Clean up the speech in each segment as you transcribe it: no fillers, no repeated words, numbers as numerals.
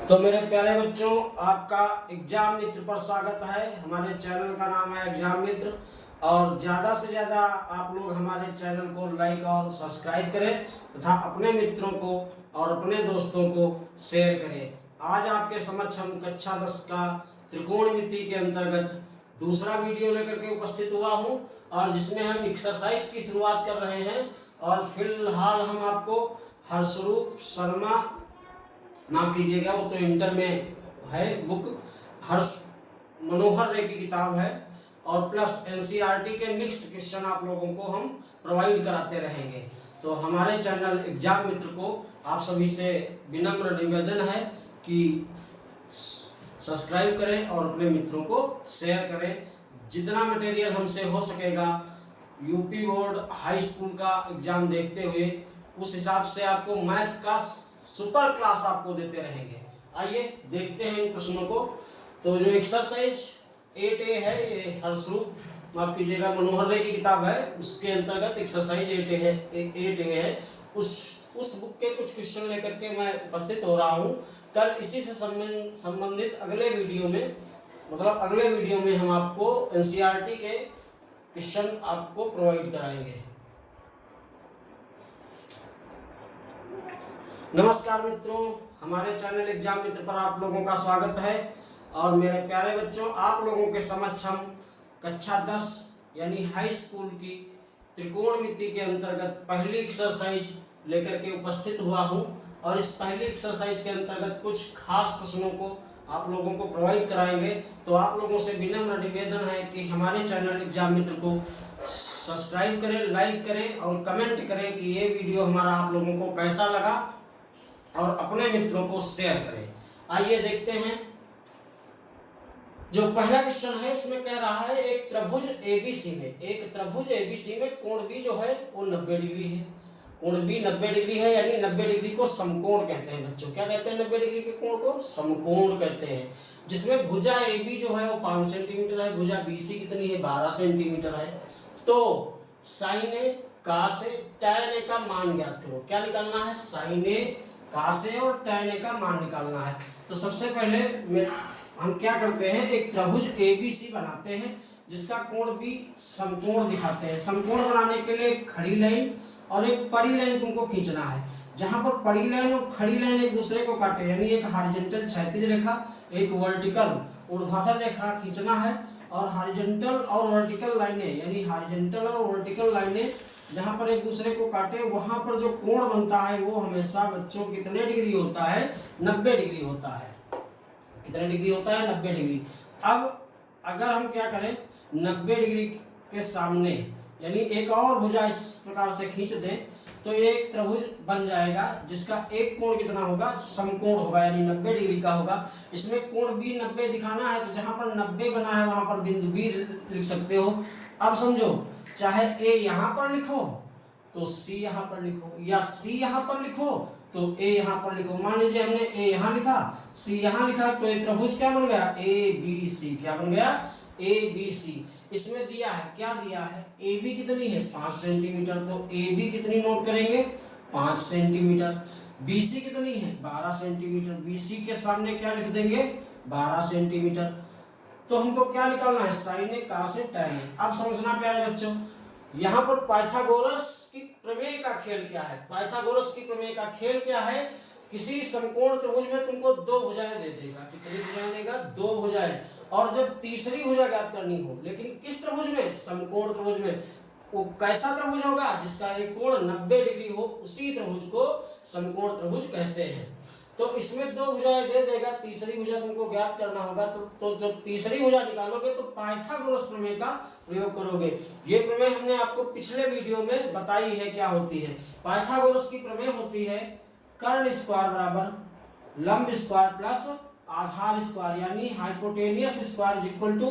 तो मेरे प्यारे बच्चों, आपका एग्जाम मित्र पर स्वागत है। हमारे चैनल का नाम है एग्जाम मित्र और ज़्यादा से ज़्यादा आप लोग हमारे चैनल को लाइक और सब्सक्राइब करें तथा अपने मित्रों को और अपने दोस्तों को शेयर करें। आज आपके समक्ष हम कक्षा 10 का त्रिकोणमिति के अंतर्गत दूसरा वीडियो लेकर के उपस्थित हुआ हूँ और जिसमें हम एक्सरसाइज की शुरुआत कर रहे हैं। और फिलहाल हम आपको हर्षरूप शर्मा, माफ कीजिएगा वो तो इंटर में है बुक, हर्ष मनोहर रे की किताब है और प्लस एनसीईआरटी के मिक्स क्वेश्चन आप लोगों को हम प्रोवाइड कराते रहेंगे। तो हमारे चैनल एग्जाम मित्र को आप सभी से विनम्र निवेदन है कि सब्सक्राइब करें और अपने मित्रों को शेयर करें। जितना मटेरियल हमसे हो सकेगा यूपी बोर्ड हाई स्कूल का एग्जाम देखते हुए उस हिसाब से आपको मैथ का सुपर क्लास आपको देते रहेंगे। आइए देखते हैं इन प्रश्नों को। तो जो एक्सरसाइज 8A है, ये हर्षरूप, माफ कीजिएगा, मनोहर रे की किताब है, उसके अंतर्गत एक्सरसाइज 8A है। उस बुक के कुछ क्वेश्चन लेकर के मैं उपस्थित हो रहा हूँ। कल इसी से संबंधित अगले वीडियो में हम आपको एनसीईआरटी के क्वेश्चन आपको प्रोवाइड कराएंगे। नमस्कार मित्रों, हमारे चैनल एग्जाम मित्र पर आप लोगों का स्वागत है। और मेरे प्यारे बच्चों, आप लोगों के समक्ष हम कक्षा 10 यानी हाई स्कूल की त्रिकोणमिति के अंतर्गत पहली एक्सरसाइज लेकर के उपस्थित हुआ हूं। और इस पहली एक्सरसाइज के अंतर्गत कुछ खास प्रश्नों को आप लोगों को प्रोवाइड कराएंगे। तो आप लोगों से विनम्र निवेदन है कि हमारे चैनल एग्जाम मित्र को सब्सक्राइब करें, लाइक करें और कमेंट करें कि ये वीडियो हमारा आप लोगों को कैसा लगा और अपने मित्रों को शेयर करें। आइए देखते हैं। जो पहला क्वेश्चन है इसमें कह रहा है एक त्रिभुज एबीसी में कोण बी जो है वो 90 डिग्री है। कोण बी 90 डिग्री है, यानी 90 डिग्री को समकोण कहते हैं बच्चों। क्या कहते हैं? 90 डिग्री के कोण को समकोण कहते हैं। जिसमें भुजा AB जो है वो 5 सेंटीमीटर है, भुजा BC कितनी है? 12 सेंटीमीटर है। तो sign A cos A tan ए का मान ज्ञात करो। क्या निकालना है? साइन ए कॉस ए और tan ए का मान निकालना है। तो सबसे पहले हम क्या करते हैं, एक त्रिभुज ABC बनाते हैं जिसका कोण भी समकोण दिखाते हैं। समकोण बनाने के लिए एक खड़ी लाइन और एक पड़ी लाइन तुमको खींचना है। जहां पर पड़ी लाइन और खड़ी लाइन एक दूसरे को काटे, यानी एक हॉरिजॉन्टल क्षैतिज रेखा, एक वर्टिकल ऊर्ध्वाधर रेखा खींचना है। और हॉरिजॉन्टल और वर्टिकल लाइनें, यानी हॉरिजॉन्टल और वर्टिकल लाइनें जहां पर एक दूसरे को काटे, वहां पर जो कोण बनता है वो हमेशा बच्चों कितने डिग्री होता है? 90 डिग्री होता है। कितने डिग्री होता है? 90 डिग्री। अब अगर हम क्या करें, 90 डिग्री के सामने यानी एक और भुजा इस प्रकार से खींच दें तो ये एक त्रिभुज बन जाएगा जिसका एक कोण कितना होगा? समकोण होगा, यानी 90 डिग्री का होगा। इसमें कोण भी 90 दिखाना है तो जहां पर 90 बना है वहां पर बिंदु B लिख सकते हो। अब समझो, चाहे A यहाँ पर लिखो तो C यहाँ पर लिखो, या C यहाँ पर लिखो तो A यहाँ पर लिखो। मान लीजिए हमने A यहाँ लिखा, C यहाँ लिखा, तो ये त्रिभुज क्या बन गया? ABC। क्या बन गया? ABC। इसमें दिया है, क्या दिया है? AB कितनी है? 5 सेंटीमीटर। तो AB कितनी नोट करेंगे? 5 सेंटीमीटर। BC कितनी है? 12 सेंटीमीटर। BC के सामने क्या लिख देंगे? 12 सेंटीमीटर। तो हमको क्या निकालना है? Sign A cos A tan ए। अब समझना प्यारे बच्चों, यहाँ पर पाइथागोरस की प्रमेय का खेल क्या है? पाइथागोरस की प्रमेय का खेल क्या है? किसी समकोण त्रिभुज में तुमको 2 भुजाएं दे देगा। कितनी भुजाएं देगा? 2 भुजाएं। और जब तीसरी भुजा ज्ञात करनी हो, लेकिन किस त्रिभुज में? समकोण त्रिभुज में। वो कैसा त्रिभुज होगा? जिसका एक कोण 90 डिग्री हो, उसी त्रिभुज को समकोण त्रिभुज कहते हैं। तो इसमें 2 भुजाएं दे देगा, तीसरी भुजा तुमको ज्ञात करना होगा। तो जब तीसरी भुजा निकालोगे तो पाइथागोरस प्रमेय का प्रयोग करोगे। ये प्रमेय हमने आपको पिछले वीडियो में बताई है क्या होती है। पाइथागोरस की प्रमेय होती है कर्ण स्क्वायर बराबर लंब स्क्वायर प्लस आधार स्क्वायर, यानी hypotenuse square is equal to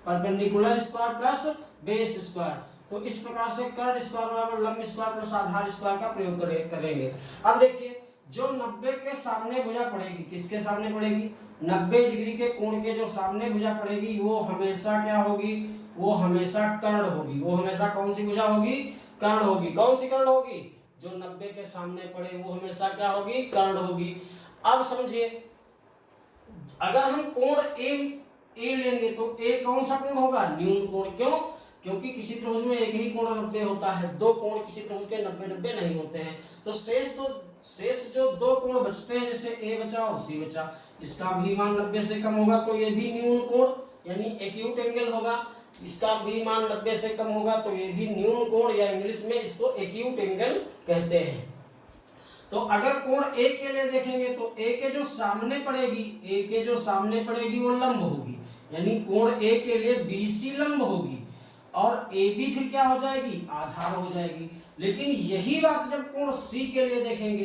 perpendicular square plus base square. तो इस प्रकार से कर्ण स्क्वायर बराबर लंब स्क्वायर प्लस आधार स्क्वायर का प्रयोग करेंगे। अब देखिए, जो 90 के सामने भुजा पड़ेगी, किसके सामने पड़ेगी? 90 डिग्री के कोण के जो सामने भुजा पड़ेगी वो हमेशा क्या होगी? वो हमेशा कर्ण होगी। वो हमेशा कौन सी भुजा होगी? कर्ण होगी। कौन सी कर्ण होगी? जो 90 के सामने पड़े वो हमेशा क्या होगी? कर्ण होगी। अब समझिए, अगर हम कोण ए लेंगे तो ए कौन सा कोण होगा, न्यून कोण। क्यों? क्योंकि किसी त्रिभुज में एक ही कोण 90 होता है, दो कोण किसी त्रिभुज के 90 नहीं होते हैं। तो शेष जो दो कोण बचते हैं, जैसे ए बचा और सी बचा, इसका भी मान 90 से कम होगा तो ये भी न्यून कोण यानी एक्यूट एंगल होगा। इसका भी मान 90 से कम होगा तो ये भी न्यून कोण या इंग्लिश में इसको एक्यूट एंगल कहते हैं। तो अगर कोण ए के लिए देखेंगे तो ए के जो सामने पड़ेगी वो लंब होगी, यानी कोण ए के लिए BC लंब होगी और AB फिर क्या हो जाएगी, आधार हो जाएगी। लेकिन यही बात जब कोण C के लिए देखेंगे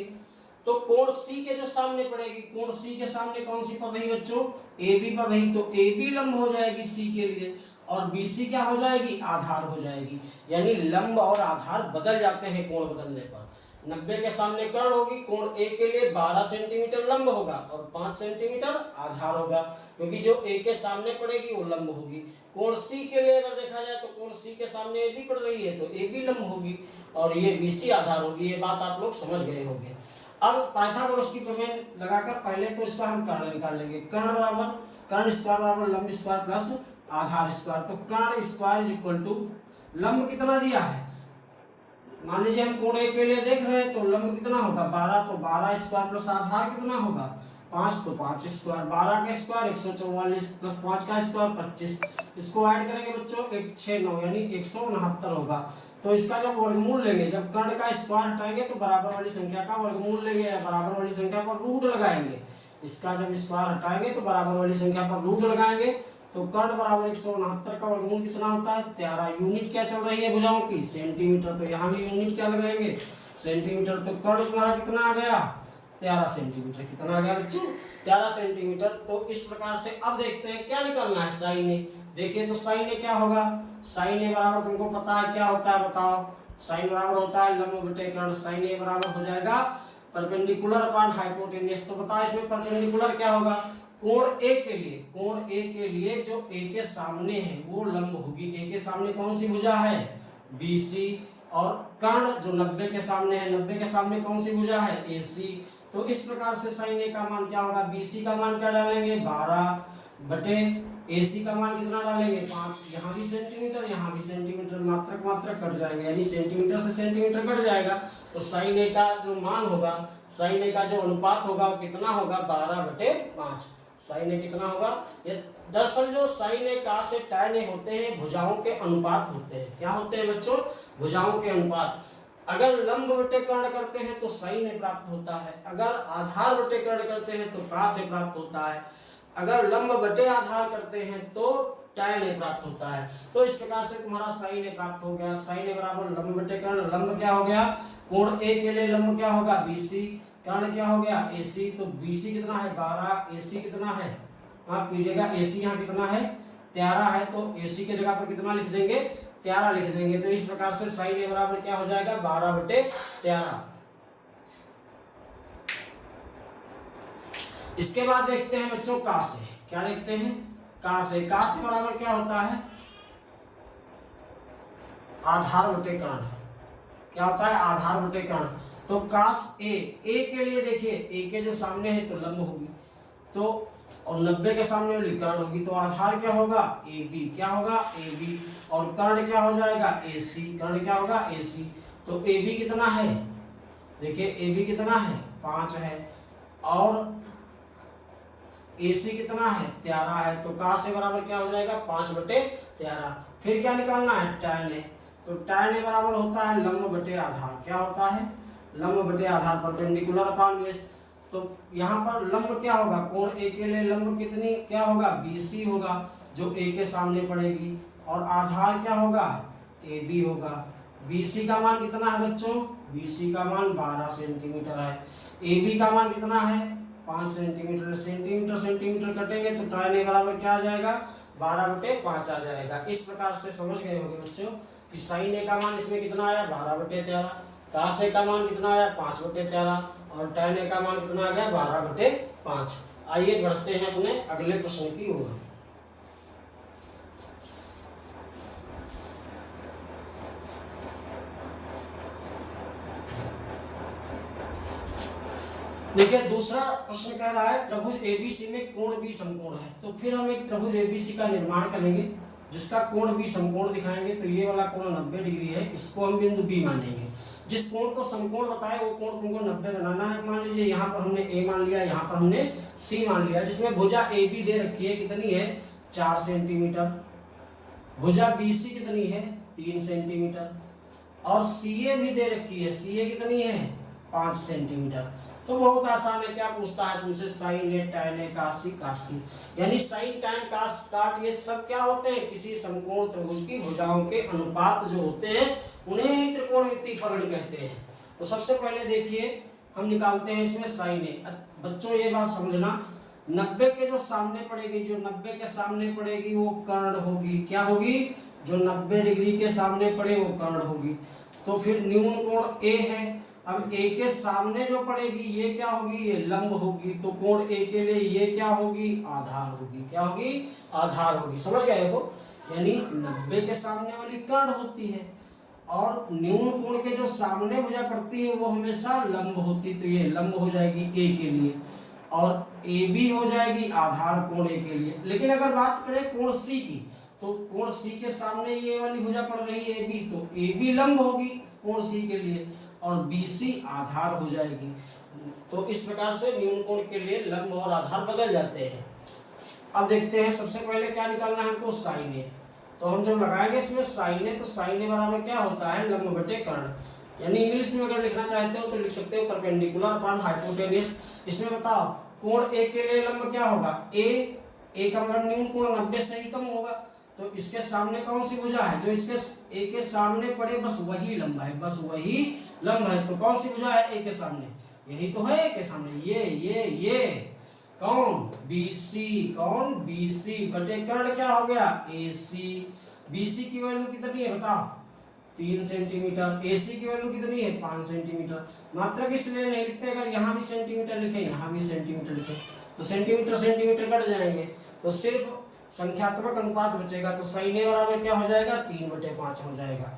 तो कोण C के जो सामने पड़ेगी, कोण C के सामने कौन सी पड़ रही बच्चों, AB पड़ रही, तो AB लंब हो जाएगी C के लिए और BC क्या हो जाएगी, आधार हो जाएगी। यानी लंब और आधार बदल जाते हैं कोण बदलने पर। 90 के सामने कर्ण होगी, कोण ए के लिए 12 सेंटीमीटर लंब होगा और 5 सेंटीमीटर आधार होगा, क्योंकि जो ए के सामने पड़ेगी वो लंब होगी। कोण सी के लिए अगर देखा जाए तो कोण सी के सामने ए बी पड़ रही है तो ए बी लंब होगी और ये BC आधार होगी। ये बात आप लोग समझ गए होंगे। अब पाइथागोरस की प्रमेय लगाकर पहले तो इसका हम कर्ण निकाल लेंगे। कर्ण स्क्वायर बराबर लंब स्क्वायर प्लस आधार स्क्वायर। तो कर्ण स्क्वायर इज इक्वल टू लंब कितना दिया है, मान लीजिए हम कोण ए के लिए देख रहे हैं तो लंब कितना होगा 12, तो 12 स्क्वायर प्लस आधार कितना होगा 5, तो 5 स्क्वायर, 12 का स्क्वायर 144 प्लस 5 का स्क्वायर 25। इसको ऐड करेंगे बच्चों 169 यानी 169 होगा। तो इसका जब वर्गमूल लेंगे, जब कर्ण का स्क्वायर हटाएंगे तो बराबर वाली संख्या का वर्गमूल लेंगे या बराबर वाली संख्या पर रूट लगाएंगे। इसका जब स्क्वायर हटाएंगे तो बराबर वाली संख्या पर रूट लगाएंगे तो कर्ण बराबर 169 का वर्गमूल कितना होता है 13। यूनिट क्या चल रही है भुजाओं की, सेंटीमीटर, तो यहाँ भी यूनिट क्या लगाएंगे सेंटीमीटर। तो कर्ण तुम्हारा कितना आ गया 13 सेंटीमीटर। कितना आ गया बच्चों 13 सेंटीमीटर। तो इस प्रकार से अब देखते हैं क्या निकालना है साइन ए। देखिए तो साइन ए क्या होगा, साइन ए बराबर तुमको पता है क्या होता है, बताओ। साइन बराबर होता है लंब बटे कर्ण। साइन ए बराबर हो जाएगा परपेंडिकुलर अपॉन हाइपोटेन्यूज। तो बताओ इसमें परपेंडिकुलर क्या होगा, कोण ए के लिए जो ए के सामने है वो लंब होगी। ए के सामने कौन सी भुजा है BC और कर्ण जो 90 के सामने है, 90 के सामने कौन सी भुजा है AC। तो इस प्रकार से साइन ए का मान क्या होगा, BC का मान क्या डालेंगे 12 बटे AC का मान कितना डालेंगे 5। यहाँ भी सेंटीमीटर यहाँ भी सेंटीमीटर, मात्रक कट जाएंगे यानी सेंटीमीटर से सेंटीमीटर कट जाएगा। तो साइन ए का जो मान होगा, साइन ए का जो अनुपात होगा वो कितना होगा 12 बटे 5। साइन ए कितना होगा, ये दरअसल जो साइन ए का से tan ए होते हैं भुजाओं के अनुपात होते हैं। क्या होते हैं बच्चों, भुजाओं के अनुपात। अगर लंब बटे कर्ण करते हैं तो साइन ए प्राप्त होता है, अगर आधार बटे कर्ण करते हैं तो का से प्राप्त होता है, अगर लंब बटे आधार करते हैं तो tan ए प्राप्त होता है। तो इस प्रकार से तुम्हारा साइन ए प्राप्त हो गया। साइन ए बराबर लंब बटे कर्ण। लंब क्या हो गया, कोण ए के लिए लंब क्या होगा BC, कर्ण क्या हो गया AC। तो BC कितना है 12, AC कितना है, आप कीजिएगा AC यहाँ कितना है 13 है, तो AC के जगह पर कितना लिख देंगे 13 लिख देंगे। तो इस प्रकार से साइन ए बराबर क्या हो जाएगा 12 बटे 13। इसके बाद देखते हैं बच्चों का से, क्या देखते हैं का से बराबर क्या होता है आधार बटे कर्ण। क्या होता है आधार बटे कर्ण। तो कास ए के लिए देखिए ए के जो सामने है तो लंब होगी, तो और 90 के सामने वाली कर्ण होगी, तो आधार क्या होगा AB, क्या होगा AB और कर्ण क्या हो जाएगा AC, कर्ण क्या होगा AC। तो AB कितना है, देखिए AB कितना है 5 है और AC कितना है 13 है। तो का से बराबर क्या हो जाएगा 5 बटे 13। फिर क्या निकालना है tan ए। तो tan ए बराबर होता है लंब बटे आधार। क्या होता है लंब बटे आधार, परपेंडिकुलर अपॉन बेस। तो यहाँ पर लंब क्या होगा, कोण ए के लिए लंब कितनी क्या होगा BC होगा जो ए के सामने पड़ेगी, और आधार क्या होगा AB होगा। BC का मान कितना है बच्चों, BC का मान 12 सेंटीमीटर है। AB का मान कितना है 5 सेंटीमीटर। सेंटीमीटर सेंटीमीटर कटेंगे तो tan ए बराबर क्या आ जाएगा 12 बटे 5 आ जाएगा। इस प्रकार से समझ गए होंगे बच्चों कि साइन ए का मान इसमें कितना आया 12 बटे 13, कास ए का मान कितना आया 5 बटे 13 और tan ए का मान कितना आ गया 12 बटे 5। आइए बढ़ते हैं अपने अगले प्रश्न की ओर। देखिए दूसरा प्रश्न कह रहा है त्रिभुज एबीसी में कोण बी समकोण है। तो फिर हम एक त्रिभुज एबीसी का निर्माण करेंगे जिसका कोण बी समकोण दिखाएंगे। तो ये वाला कोण 90 डिग्री है, इसको हम बिंदु बी मानेंगे। जिस कोण को समकोण बताए वो कोण तुमको 90 बनाना है। मान लीजिए यहाँ पर हमने ए मान लिया, यहाँ पर हमने सी मान लिया, जिसमें भुजा ए बी दे रखी है, कितनी है 4 सेंटीमीटर। भुजा बी सी कितनी है 3 सेंटीमीटर, और सी ए भी दे रखी है, सी ए कितनी है 5 सेंटीमीटर। तो बहुत आसान है, क्या पूछता है तुमसे, साइन ए टैन ए काट सी काट सी, यानी साइन टैन कास काट ये सब क्या होते हैं, किसी समकोण त्रिभुज की भुजाओं के अनुपात जो होते हैं उन्हें ही त्रिकोणमितीय फलन कहते हैं। तो सबसे पहले देखिए हम निकालते हैं इसमें साइन ए। बच्चों ये बात समझना, 90 के जो सामने पड़ेगी, जो 90 के सामने पड़ेगी वो कर्ण होगी। क्या होगी, जो 90 डिग्री के सामने पड़े वो कर्ण होगी। तो फिर न्यून कोण ए है, अब ए के सामने जो पड़ेगी ये क्या होगी, ये लंब होगी। तो कोण ए के लिए ये क्या होगी, आधार होगी। क्या होगी, आधार होगी। समझ गए हो, यानी 90 के सामने वाली कर्ण होती है, और न्यून कोण के जो सामने भुजा पड़ती है वो हमेशा लंब होती। तो ये लंब हो जाएगी ए के लिए, और ए बी हो जाएगी आधार कोण ए के लिए। लेकिन अगर बात करें कोण सी की, तो कोण सी के सामने ये वाली भुजा पड़ रही है ए बी, तो ए बी लंब होगी कोण सी के लिए, और बी सी आधार हो जाएगी। तो इस प्रकार से न्यून कोण के लिए लंब और आधार बदल जाते हैं। अब देखते हैं, सबसे पहले क्या निकालना है हमको, साइन ए। तो हम जब लगाएंगे इसमें साइन ए, तो साइन ए बराबर क्या होता है, लंब बटे कर्ण। यानी इंग्लिश में अगर लिखना चाहते हो तो लिख सकते हो परपेंडिकुलर अपॉन हाइपोटेन्यूस। इसमें बताओ कोण ए के लिए लंब क्या होगा, ए का मतलब न्यून कोण 90 से ही कम होगा। तो इसके सामने कौन सी भुजा है, जो इसके ए के सामने पड़े बस वही लंब है, बस वही लंब है। तो कौन सी भुजा है ए के सामने, यही तो है ए के सामने, ये कौन, BC, कौन BC बटे कर्ण क्या हो गया AC। BC की वैल्यू कितनी है बताओ, 3 सेंटीमीटर। AC की वैल्यू कितनी है 5 सेंटीमीटर। मात्रक इसलिए नहीं लिखते, अगर यहाँ भी सेंटीमीटर लिखें यहाँ भी सेंटीमीटर लिखें तो सेंटीमीटर सेंटीमीटर कट जाएंगे, तो सिर्फ संख्यात्मक अनुपात बचेगा। तो साइन ए बराबर क्या हो जाएगा, 3/5 हो जाएगा।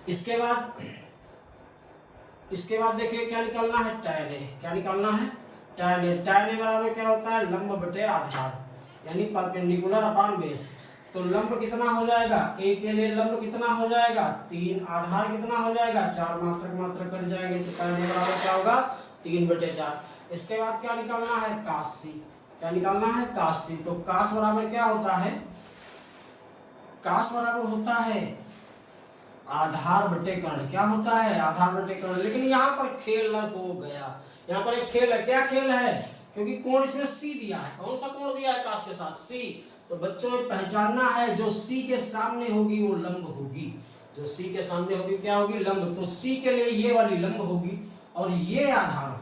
इसके बाद देखिए क्या निकालना है, टैन ए। क्या निकालना है, टैन ए। टैन ए बराबर क्या होता है, लंब बटे आधार, यानी परपेंडिकुलर अपॉन बेस। तो लंब कितना हो जाएगा, ए के लिए लंब कितना हो जाएगा 3, आधार कितना हो जाएगा 4, मात्रक कट जाएंगे। तो टैन ए बराबर क्या होगा 3/4। इसके बाद क्या निकालना है, कास सी। क्या निकालना है, कास सी। तो कास बराबर क्या होता है, कास बराबर होता है आधार बटे कर्ण। क्या होता है, आधार बटे कर्ण। लेकिन यहाँ पर खेल हो गया, यहाँ पर एक खेल है। क्या खेल है, क्योंकि कोण इसमें सी दिया है। कौन सा कोण दिया है कास के साथ, सी। तो बच्चों में पहचानना है, जो सी के सामने होगी वो लंब होगी। जो सी के सामने होगी क्या होगी, लंब। तो सी के लिए ये वाली लंब होगी और ये आधार होगी।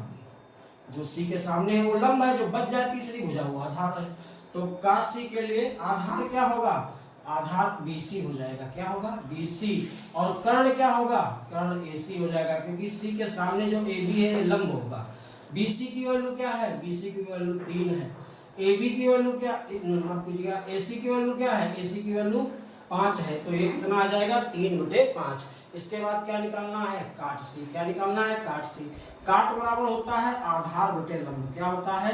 जो सी के सामने है वो लंब है, जो बच जाए तीसरी भुजा वो आधार है। तो कास सी के लिए आधार क्या होगा, आधार BC हो जाएगा। क्या होगा, BC। और कर्ण क्या होगा, कर्ण AC हो जाएगा, क्योंकि C के सामने जो AB है लंब होगा। BC की वैल्यू क्या है, BC की वैल्यू 3 है। AB की वैल्यू क्या, माफ कीजिएगा, AC की वैल्यू क्या है, AC की वैल्यू 5 है। तो ये कितना आ जाएगा 3/5। इसके बाद क्या निकालना है, काट सी। क्या निकालना है, काट सी। काट बराबर होता है आधार बटे लंब। क्या होता है,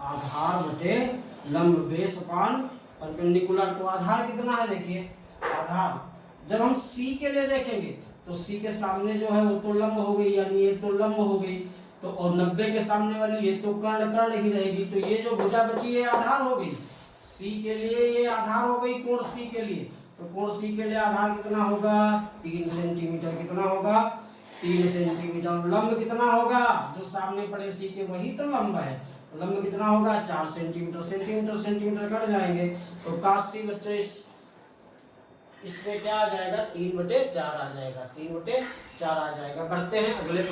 आधार बटे लंब, बेस अपॉन परपेंडिकुलर। तो आधार कितना है, देखिए आधार जब हम C के लिए देखेंगे तो C के सामने जो है वो तो लंब हो गई, यानी ये तो लंब हो गई। तो और 90 के सामने वाली ये तो कर्ण ही रहेगी। तो ये जो भुजा बची है आधार हो गई। C के लिए ये आधार हो गई कोण C के लिए। तो कोण C के लिए आधार कितना होगा 3 सेंटीमीटर। कितना होगा 3 सेंटीमीटर। लंब कितना होगा, जो सामने पड़े C के वही तो लंब है। लंब कितना होगा 4 सेंटीमीटर। सेंटीमीटर कट जाएंगे। तो कास सी बच्चों इसमें क्या आ जाएगा 3/4 आ जाएगा। 3/4 आ जाएगा। बढ़ते हैं अगले